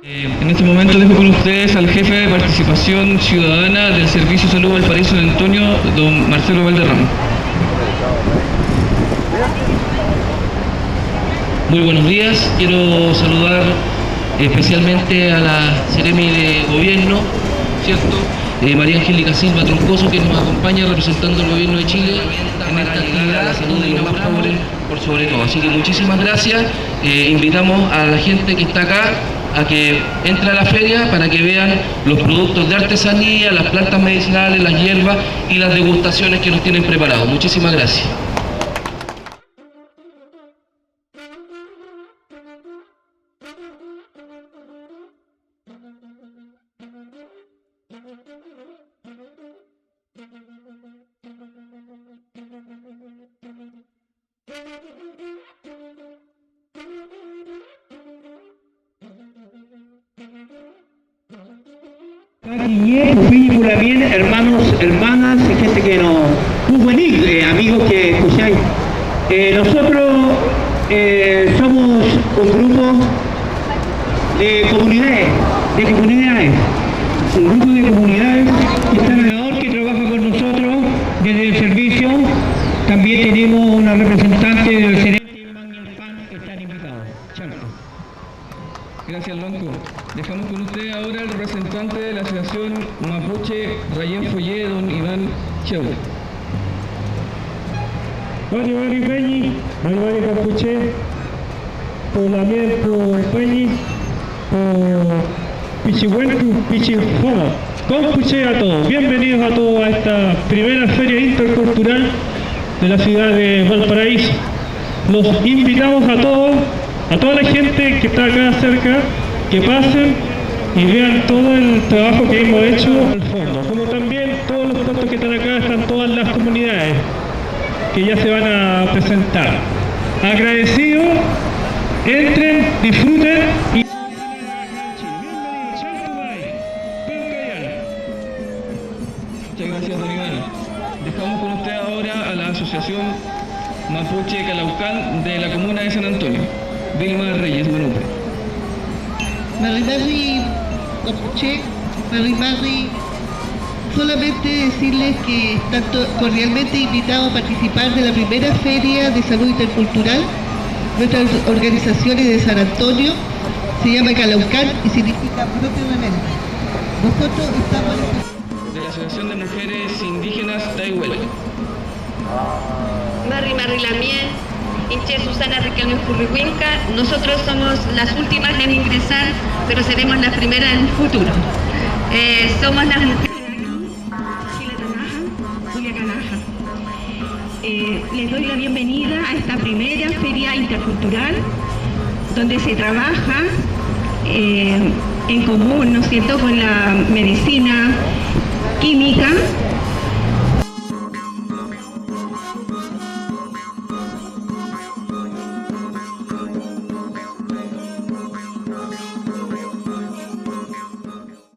En este momento dejo con ustedes al jefe de participación ciudadana del Servicio de Salud Valparaíso San Antonio, don Marcelo Valderrama. Muy buenos días, quiero saludar especialmente a la Seremi de Gobierno, ¿cierto? María Angélica Silva Troncoso, que nos acompaña representando al Gobierno de Chile en esta actividad a la salud de los más pobres por sobre todo. Así que muchísimas gracias, invitamos a la gente que está acá a que entre a la feria para que vean los productos de artesanía, las plantas medicinales, las hierbas y las degustaciones que nos tienen preparados. Muchísimas gracias. Bien, hermanos, hermanas, gente que nos... Muy amigos que escucháis. Nosotros somos un grupo de comunidades, un grupo de comunidades que está alrededor, que trabaja con nosotros desde el servicio. También tenemos una representante del gerente que están invitados. Gracias, Lonco. Dejamos con usted ahora al representante de la Asociación Mapuche Rayén Follé, don Iván Cheu. Mari Peñi, Mari Capuche, por la miel, por Peñi, por Pichihuencu, Pichifoma. Compuche a todos, bienvenidos a todos a esta primera feria intercultural de la ciudad de Valparaíso. Los invitamos a todos, a toda la gente que está acá cerca, que pasen y vean todo el trabajo que hemos hecho al fondo, como también todos los puestos que están acá, están todas las comunidades que ya se van a presentar. Agradecidos, entren, disfruten y... Muchas gracias, don Iván. Dejamos con usted ahora a la Asociación Mapuche Calaucán de la Comuna de San Antonio, Vilma Reyes Manupe. Maribari Mapuche, Maribari, solamente decirles que están cordialmente invitados a participar de la primera Feria de Salud Intercultural. Nuestras organizaciones de San Antonio se llama Calaucán y significa propio remedio. Nosotros estamos... De la Asociación de Mujeres Indígenas Taihuela. Marri Lamien, Inche Susana Riquelme Furrihuinca. Nosotros somos las últimas en ingresar, pero seremos las primeras en el futuro. Somos las mujeres Julia Canaja. Les doy la bienvenida a esta primera feria intercultural donde se trabaja en común, ¿no es cierto?, con la medicina química